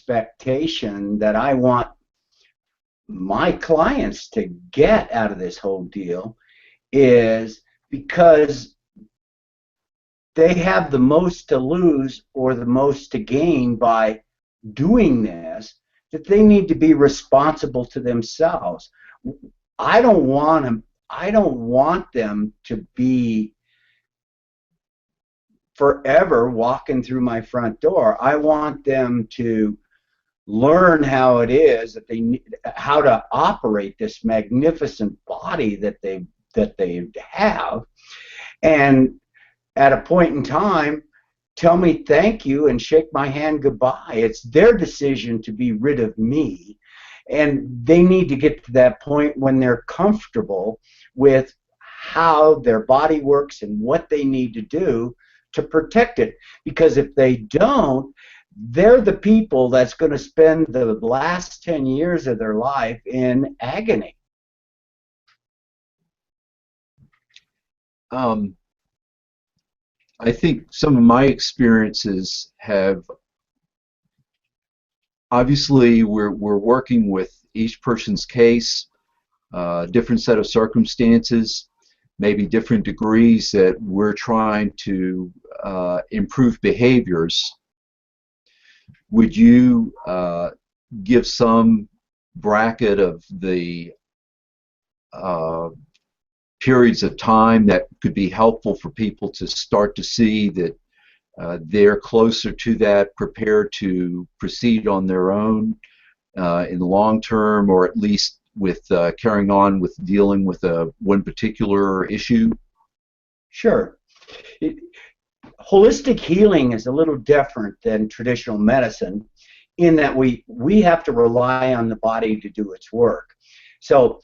expectation that I want my clients to get out of this whole deal is because they have the most to lose or the most to gain by doing this, that they need to be responsible to themselves. I don't want them to be forever walking through my front door. I want them to learn how it is that how to operate this magnificent body that they have, and at a point in time tell me thank you and shake my hand goodbye. It's their decision to be rid of me, and they need to get to that point when they're comfortable with how their body works and what they need to do to protect it. Because if they don't, they're the people that's going to spend the last 10 years of their life in agony. I think some of my experiences have, obviously we're working with each person's case, different set of circumstances, maybe different degrees that we're trying to improve behaviors. Would you give some bracket of the periods of time that could be helpful for people to start to see that they're closer to that, prepared to proceed on their own in the long term, or at least with carrying on with dealing with one particular issue? Sure. Holistic healing is a little different than traditional medicine in that we have to rely on the body to do its work. So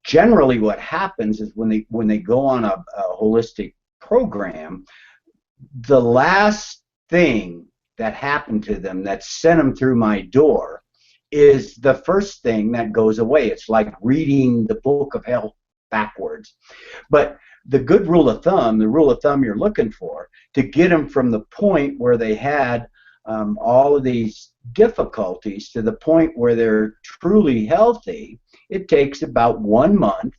generally what happens is when they go on a holistic program, the last thing that happened to them that sent them through my door is the first thing that goes away. It's like reading the book of health backwards. But the good rule of thumb, the rule of thumb you're looking for, to get them from the point where they had all of these difficulties to the point where they're truly healthy, it takes about 1 month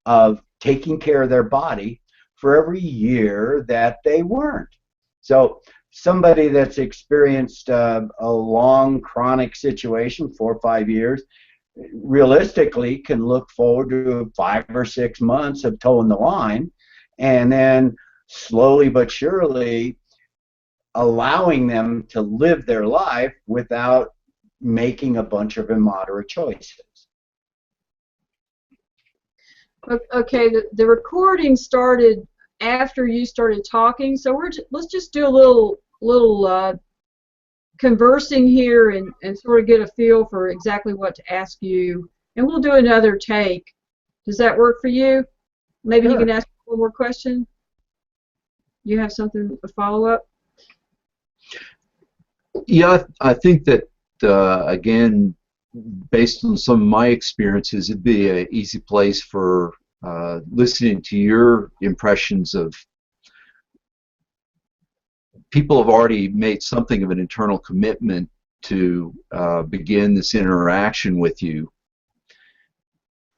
of taking care of their body for every year that they weren't. So somebody that's experienced a long chronic situation, 4 or 5 years, realistically can look forward to 5 or 6 months of towing the line, and then slowly but surely allowing them to live their life without making a bunch of immoderate choices. Okay, the recording started after you started talking, so let's just do a little conversing here and sort of get a feel for exactly what to ask you, and we'll do another take. Does that work for you? Maybe Sure. You can ask one more question. You have something to follow up? Yeah, I think that again, based on some of my experiences, it'd be an easy place for listening to your impressions of people have already made something of an internal commitment to begin this interaction with you.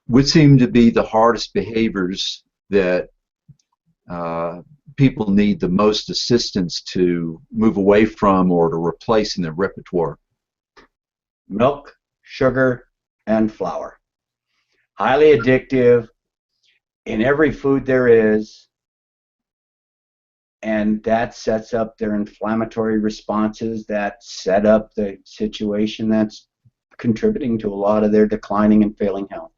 Would seem to be the hardest behaviors that people need the most assistance to move away from or to replace in their repertoire? Milk, sugar, and flour. Highly addictive in every food there is, and that sets up their inflammatory responses that set up the situation that's contributing to a lot of their declining and failing health.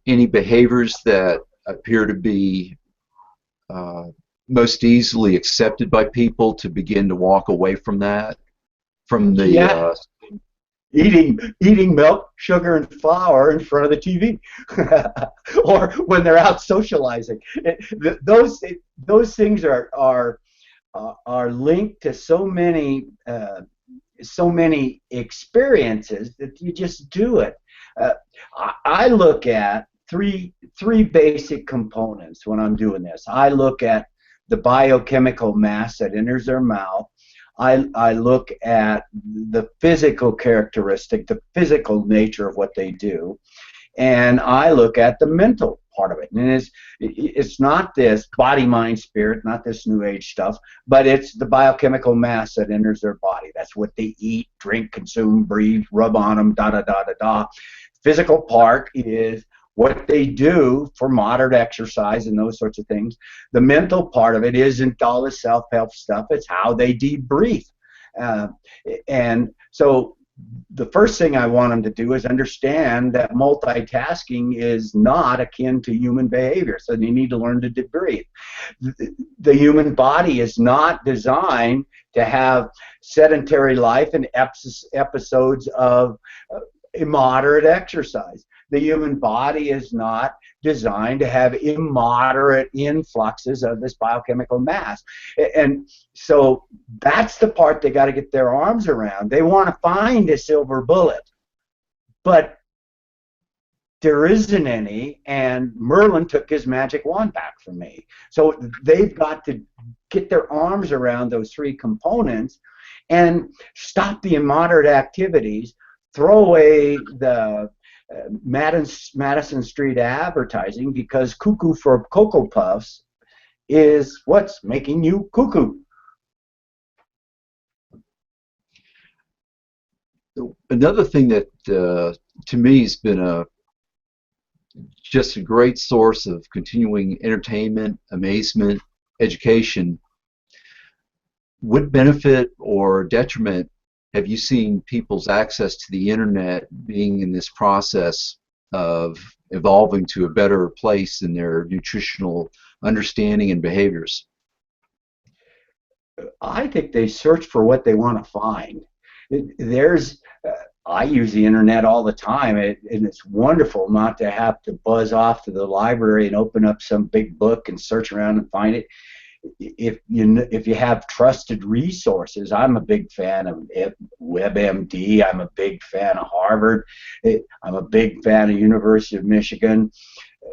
Any behaviors that appear to be most easily accepted by people to begin to walk away from that? From the eating milk, sugar, and flour in front of the TV, or when they're out socializing. Those things are linked to so many experiences that you just do it. I look at three basic components when I'm doing this. I look at the biochemical mass that enters their mouth. I look at the physical characteristic, the physical nature of what they do, and I look at the mental part of it. And it's not this body, mind, spirit, not this new age stuff, but it's the biochemical mass that enters their body. That's what they eat, drink, consume, breathe, rub on them, da da da da da. Physical part is what they do for moderate exercise and those sorts of things. The mental part of it isn't all the self-help stuff. It's how they debrief. And so the first thing I want them to do is understand that multitasking is not akin to human behavior. So they need to learn to debrief. The human body is not designed to have sedentary life and episodes of immoderate exercise. The human body is not designed to have immoderate influxes of this biochemical mass. And so that's the part they got to get their arms around. They want to find a silver bullet, but there isn't any, and Merlin took his magic wand back from me. So they've got to get their arms around those three components and stop the immoderate activities, throw away the Madison Street advertising, because cuckoo for Cocoa Puffs is what's making you cuckoo. Another thing that to me has been just a great source of continuing entertainment, amazement, education. What benefit or detriment have you seen people's access to the internet being in this process of evolving to a better place in their nutritional understanding and behaviors? I think they search for what they want to find. I use the internet all the time, and it's wonderful not to have to buzz off to the library and open up some big book and search around and find it. If you have trusted resources, I'm a big fan of WebMD. I'm a big fan of Harvard. I'm a big fan of University of Michigan.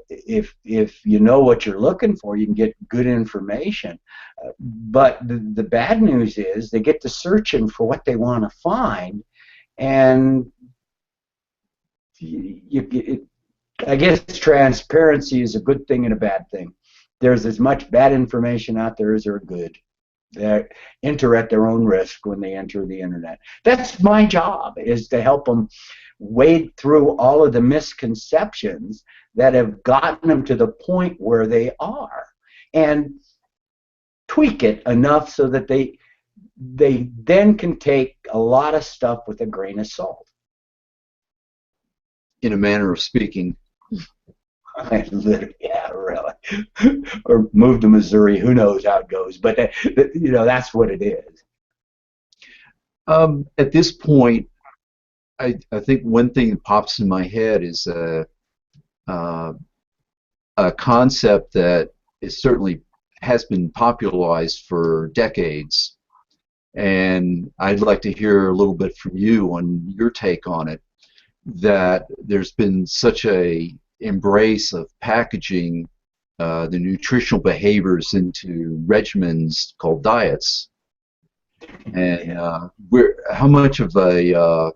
If you know what you're looking for, you can get good information. But the bad news is they get to searching for what they want to find, and I guess transparency is a good thing and a bad thing. There's as much bad information out there as there are good. They enter at their own risk when they enter the internet. That's my job, is to help them wade through all of the misconceptions that have gotten them to the point where they are, and tweak it enough so that they then can take a lot of stuff with a grain of salt. In a manner of speaking. Yeah, really. Or move to Missouri. Who knows how it goes? But that's what it is. At this point, I think one thing that pops in my head is a concept that is certainly has been popularized for decades, and I'd like to hear a little bit from you on your take on it. That there's been such a embrace of packaging the nutritional behaviors into regimens called diets, and how much of a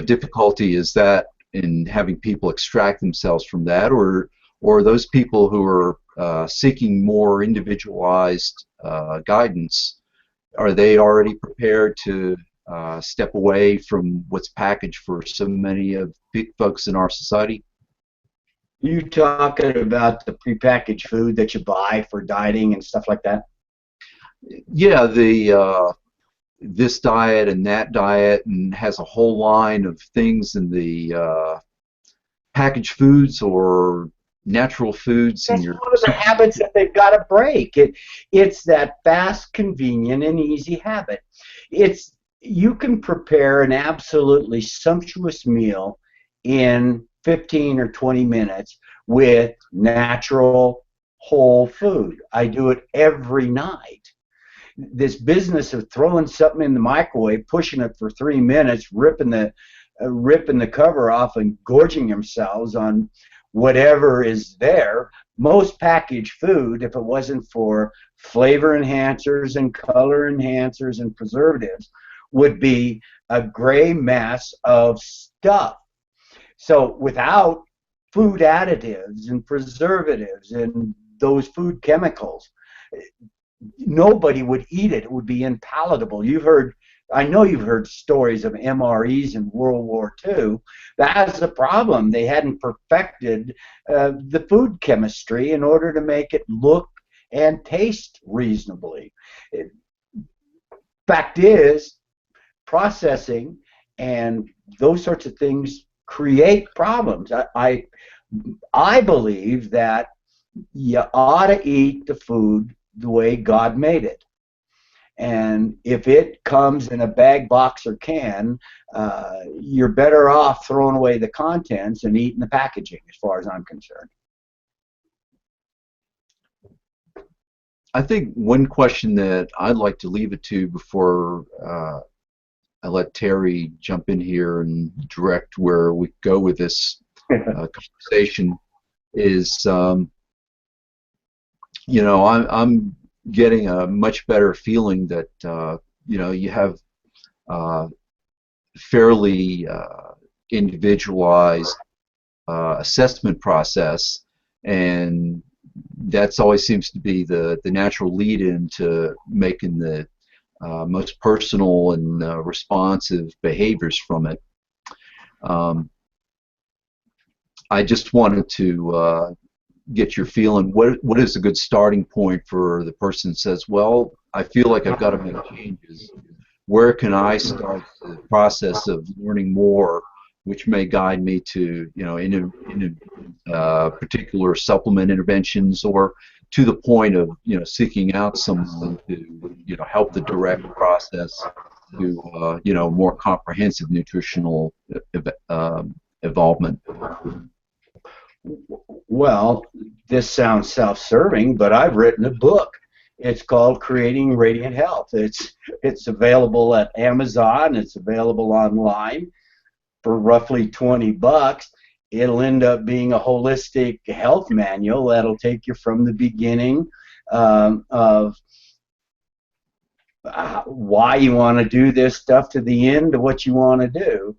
difficulty is that in having people extract themselves from that, or those people who are seeking more individualized guidance, are they already prepared to step away from what's packaged for so many of the folks in our society? You talking about the prepackaged food that you buy for dieting and stuff like that? Yeah, this diet and that diet, and has a whole line of things in the packaged foods or natural foods. That's one of the habits that they've got to break. It's that fast, convenient, and easy habit. You can prepare an absolutely sumptuous meal in 15 or 20 minutes with natural whole food. I do it every night. This business of throwing something in the microwave, pushing it for 3 minutes, ripping the cover off and gorging themselves on whatever is there. Most packaged food, if it wasn't for flavor enhancers and color enhancers and preservatives, would be a gray mess of stuff. So without food additives and preservatives and those food chemicals, nobody would eat it. It would be unpalatable. I know you've heard stories of MREs in World War II. That's the problem. They hadn't perfected the food chemistry in order to make it look and taste reasonably. Fact is, processing and those sorts of things create problems. I believe that you ought to eat the food the way God made it. And if it comes in a bag, box, or can, you're better off throwing away the contents and eating the packaging, as far as I'm concerned. I think one question that I'd like to leave it to before I let Terry jump in here and direct where we go with this conversation is, you know, I'm getting a much better feeling that you know, you have fairly individualized assessment process, and that's always seems to be the natural lead-in to making the most personal and responsive behaviors from it. I just wanted to get your feeling. What is a good starting point for the person that says, well, I feel like I've got to make changes. Where can I start the process of learning more, which may guide me to, you know, in particular supplement interventions, or to the point of, you know, seeking out someone to, you know, help the direct process to, you know, more comprehensive nutritional involvement. Well, this sounds self-serving, but I've written a book. It's called Creating Radiant Health. It's available at Amazon. It's available online for roughly $20. It'll end up being a holistic health manual that'll take you from the beginning of why you want to do this stuff to the end of what you want to do.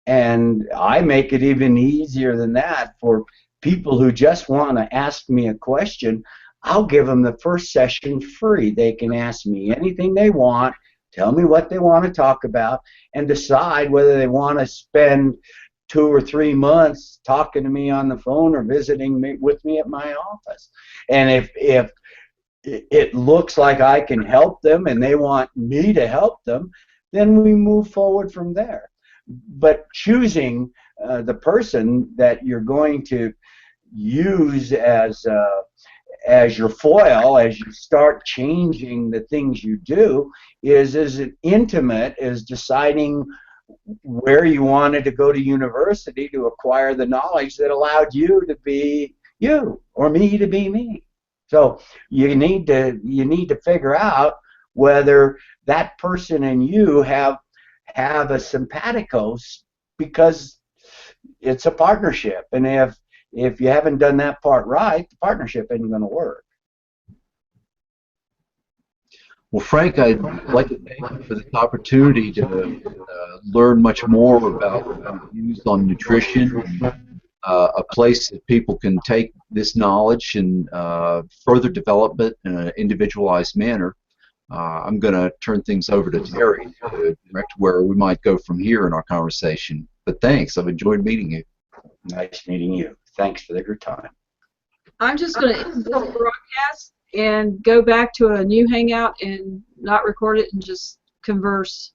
And I make it even easier than that for people who just want to ask me a question. I'll give them the first session free. They can ask me anything they want, tell me what they want to talk about, and decide whether they want to spend 2 or 3 months talking to me on the phone or visiting with me at my office. And if it looks like I can help them and they want me to help them, then we move forward from there. But choosing the person that you're going to use as your foil as you start changing the things you do is as intimate as deciding where you wanted to go to university to acquire the knowledge that allowed you to be you or me to be me. So you need to figure out whether that person and you have a simpaticos, because it's a partnership, and if you haven't done that part right, the partnership isn't going to work. Well, Frank, I'd like to thank you for this opportunity to learn much more about views on nutrition, a place that people can take this knowledge and further develop it in an individualized manner. I'm going to turn things over to Terry to direct where we might go from here in our conversation. But thanks. I've enjoyed meeting you. Nice meeting you. Thanks for your time. I'm just going to end this broadcast and go back to a new Hangout and not record it and just converse.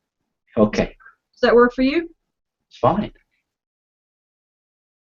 Okay. Does that work for you? It's fine.